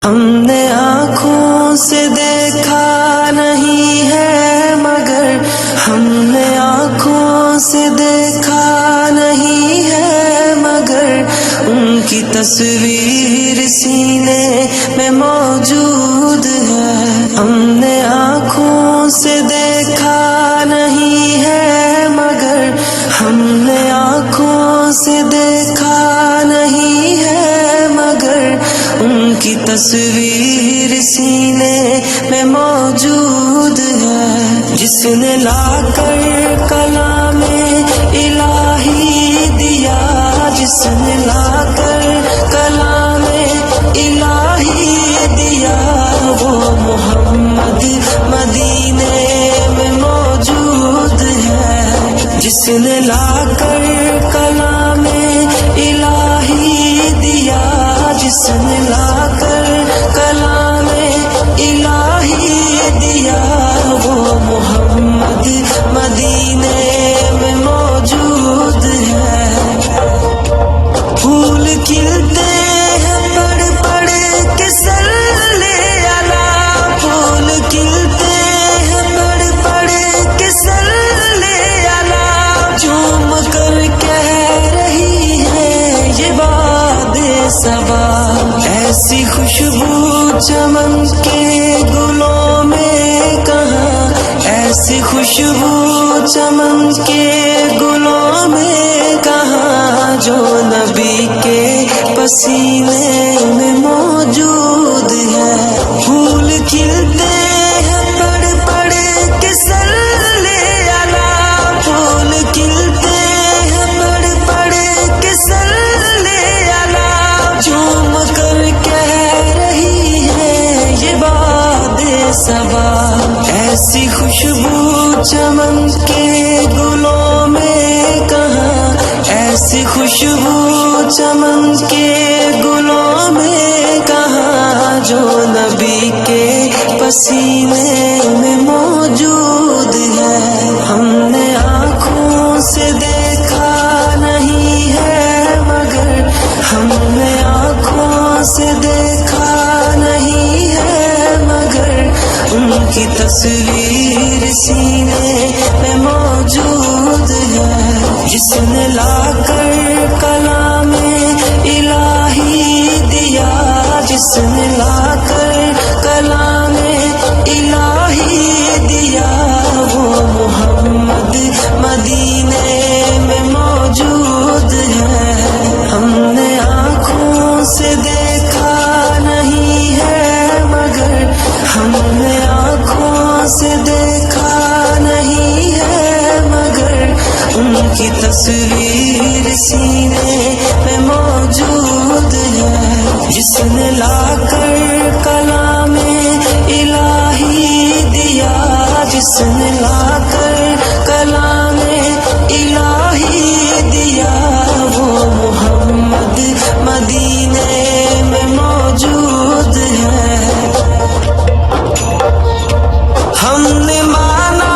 ہم نے آنکھوں سے دیکھا نہیں ہے مگر ہم نے آنکھوں سے دیکھا نہیں ہے مگر ان کی تصویر سینے میں موجود ہے۔ ہم نے آنکھوں سے دیکھا نہیں ہے مگر ہم نے آنکھوں سے دیکھا نہیں ہے مگر ان کی تصویر سینے میں موجود ہے۔ جس نے لا کر کلام الہی دیا، جس نے لا کر کلام الہی دیا، وہ محمد مدینے میں موجود ہے۔ جس نے لا کر کلام الہی دیا، جس نے لا کر کلام الہی دیا، وہ محمد مدینے میں موجود ہے۔ پھول کھلتے ہیں پڑھ پڑھ کے صلی علی، پھول کھلتے ہیں پڑھ پڑھ کے صلی علی، جھوم کر کہہ رہی ہے یہ باد صبا، ایسی خوشبو چمن کے گلوں میں کہاں، ایسی خوشبو چمن کے گلوں میں کہاں، جو نبی کے پسینے میں موجود ہے۔ پھول کھلتے ہیں پڑھ پڑھ کے صلی علی، پھول کھلتے ہیں پڑھ پڑھ کے صلی علی، جھوم کر کہہ رہی ہے یہ باد صبا، ایسی خوشبو چمن کے گلوں میں کہاں، ایسی خوشبو چمن کے گلوں میں کہاں، جو نبی کے پسینے میں موجود ہے۔ ہم نے آنکھوں سے دیکھا نہیں ہے مگر ہم نے آنکھوں سے دیکھا نہیں ہے مگر ان کی تصویر سینے میں موجود ہے۔ جس نے لا کر کلام الہی دیا، جس نے لا کر کلام الہی دیا، وہ محمد مدینے میں موجود ہے۔ ہم نے آنکھوں سے دیکھا نہیں ہے مگر ہم نے آنکھوں سے دیکھا نہیں ہے مگر ان کی تصویر سینے میں موجود ہے۔ جس نے لا کر کلام الہی دیا، جس نے لا کر کلام الہی دیا، وہ محمد مدینے میں موجود ہے۔ ہم نے مانا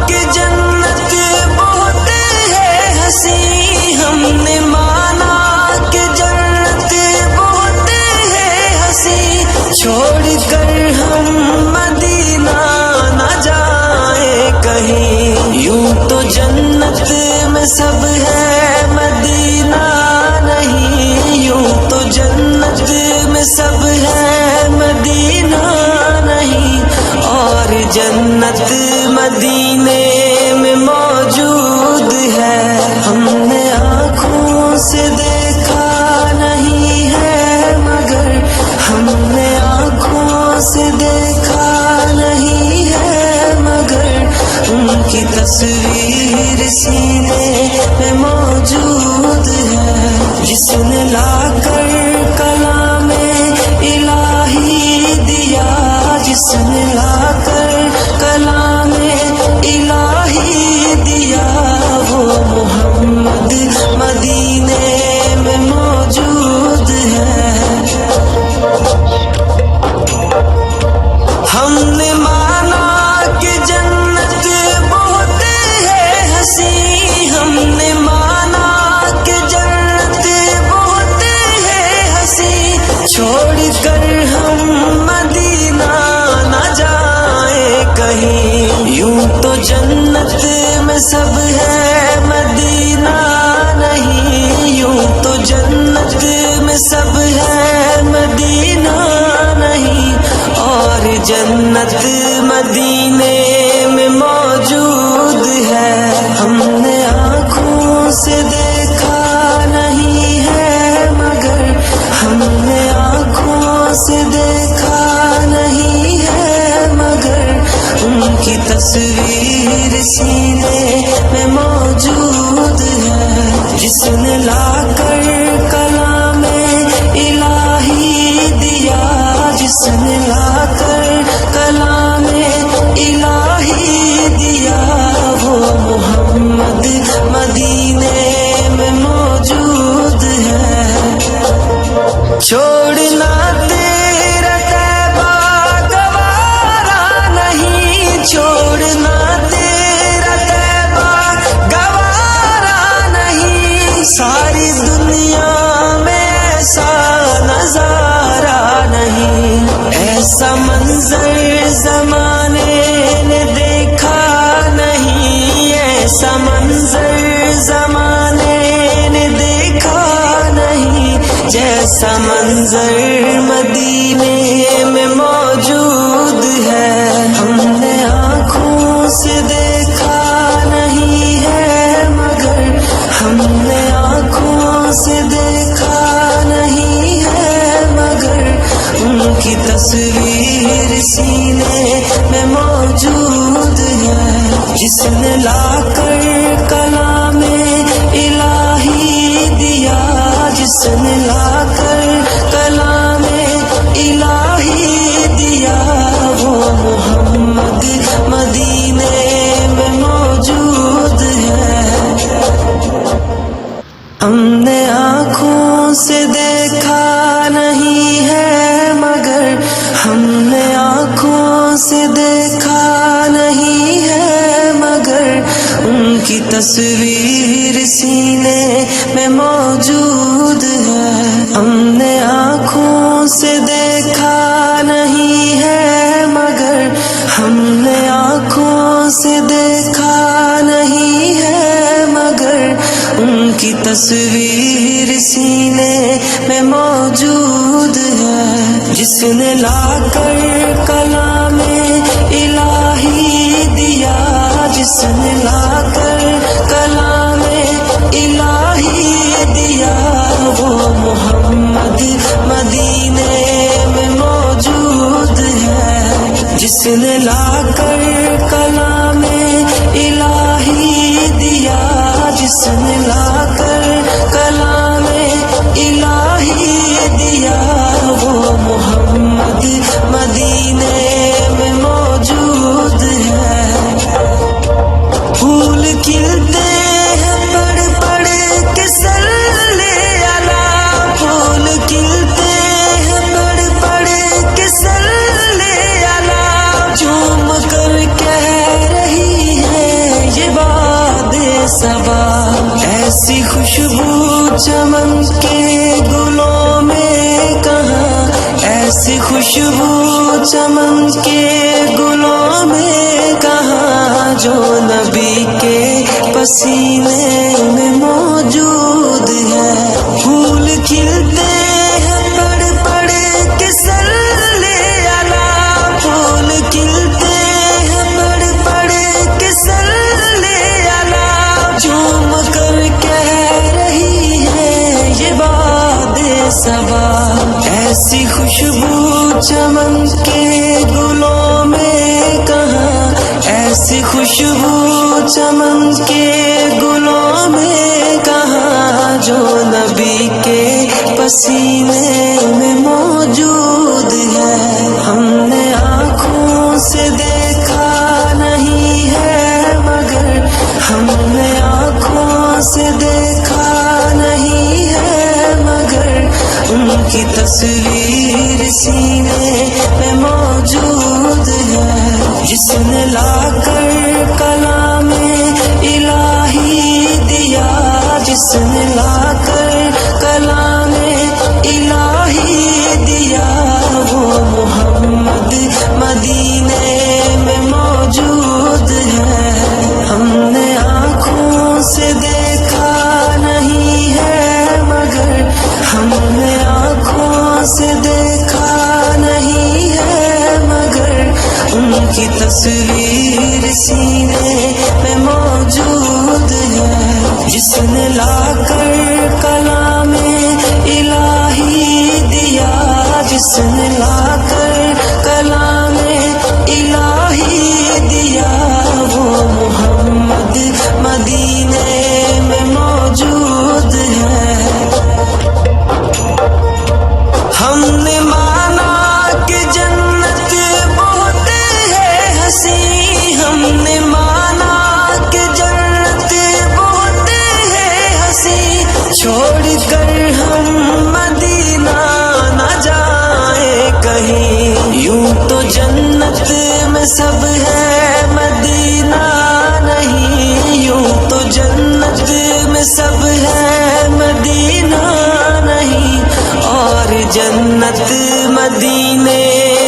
کہ جنت بہت ہے حسین، ہم نے مانا کہ جنت بہت ہے حسین، چھوڑ کر ہم مدینہ نہ جائیں کہیں، یوں تو جنت میں سب ہے مدینہ نہیں، یوں تو جنت میں سب ہے مدینہ نہیں، اور جنت مدینے میں موجود ہے۔ ہم نے آنکھوں سے دیکھا نہیں ہے مگر ہم نے آنکھوں سے دیکھا نہیں ہے مگر ان کی تصویر سینے میں میں سب ہے مدینہ نہیں، یوں تو جنت میں سب ہے مدینہ نہیں، اور جنت مدینے میں موجود ہے، ہم نے آنکھوں سے دیکھا نہیں ہے مگر، ہم نے آنکھوں سے دیکھا نہیں ہے مگر، ان کی تصویر سینے میں موجود ہے، جس نے لا کر کلام الہی دیا، جس نے لا کر کلام الہی دیا، وہ محمد مدینے میں موجود ہے۔ چھوڑنا تیرا طیبہ گوارا نہیں، چھوڑنا تیرا طیبہ گوارا نہیں، ساری دنیا میں ایسا نظارہ نہیں، ایسا منظر زمانے نے دیکھا نہیں، ایسا منظر زمانے نے دیکھا نہیں، جیسا منظر مدینے میں موجود ہے، ہم نے آنکھوں سے دیکھا نہیں ہے مگر، ہم نے آنکھوں سے دیکھا نہیں ہے مگر، ان کی تصویر سینے میں موجود ہے، جس نے لا کر کلام الہی دیا، جس نے لا کر کلام الہی دیا، وہ محمد مدینے میں موجود ہے۔ ہم نے آنکھوں سے دیکھا نہیں ہے مگر، ہم نے آنکھوں سے دیکھا نہیں ہے مگر، ان کی تصویر سینے میں موجود ہے، ہم نے آنکھوں سے دیکھا نہیں ہے مگر، ہم نے آنکھوں سے دیکھا نہیں ہے مگر، ان کی تصویر سینے میں موجود ہے، جس نے لا کر کلام الہی دیا، جس نے لا کر کلام الہی دیا، وہ محمد مدینے میں موجود ہے، جس نے لا کر کلام الہی دیا، جس نے لا کر کلام الہی دیا، وہ محمد مدینے میں موجود ہے۔ پھول کھلتے ہیں پڑھ پڑھ کے صلی علی، پھول کھلتے ہیں پڑھ پڑھ کے صلی علی، جھوم کر کہہ رہی ہے یہ باد صبا، ایسی خوشبو چمن کے گلوں میں کہاں، ایسی خوشبو چمن کے گلوں میں کہاں، جو نبی کے پسینے میں موجود ہے۔ پھول کھلتے ہیں پڑھ پڑھ کے صلی علی، پھول کھلتے ہیں پڑھ پڑھ کے صلی علی، جھوم کر کہہ رہی ہے یہ باد صبا، ایسی خوشبو چمن کے گلوں میں کہاں، ایسی خوشبو چمن کے گلوں میں کہاں، جو نبی کے پسینے میں موجود ہے۔ ہم نے آنکھوں سے دیکھا نہیں ہے مگر، ہم نے آنکھوں سے دیکھا نہیں ہے مگر، ان کی تصویر سینے میں موجود ہے، جس نے لا کر کلام الہی دیا، جس نے لا کر کلام الہی دیا، وہ محمد مدینے میں موجود ہے۔ ہم نے تصویر سینے میں موجود ہے، جس نے لا کر کلام الہی دیا، جس نے لا کر کلام الہی دیا، وہ محمد مدینے میں موجود ہے۔ ہم نے مانا کہ جنت بہت ہے حسین، ہم نے مانا کہ جنت بہت ہے حسین، چھوڑ کر ہم مدینہ نہ جائیں کہیں، یوں تو جنت میں سب ہے مدینہ نہیں، یوں تو جنت میں سب ہے مدینہ نہیں، اور جنت مدینے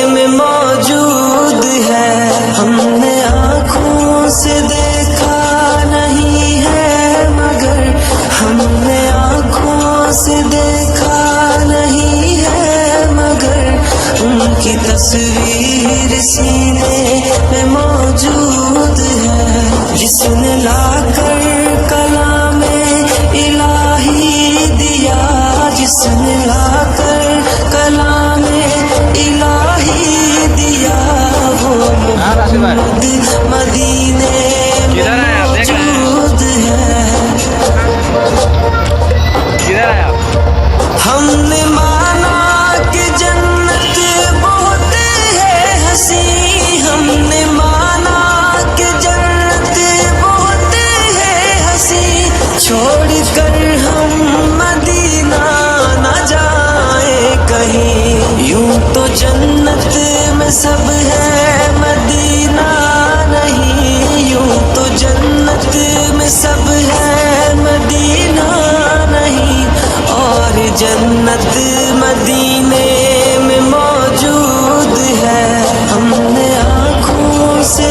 میں موجود ہے۔ ہم نے آنکھوں سے دیکھا نہیں ہے مگر، ہم نے آنکھوں سے دیکھا نہیں ہے مگر، ان کی تصویر سینے میں موجود ہے، جس نے لا کر کلام الہی دیا، جس نے لا کر کلام الہی دیا، وہ محمد مدینے میں موجود ہے۔ ہم نے مانا کہ جنت بہت ہے حسین، ہم نے مانا کہ جنت بہت ہے حسین، چھوڑ کر ہم مدینہ نہ جائیں کہیں، یوں تو جنت میں سب ہے مدینہ نہیں، یوں تو جنت میں سب ہے مدینہ نہیں، اور جنت مدینے میں موجود ہے۔ ہم نے آنکھوں سے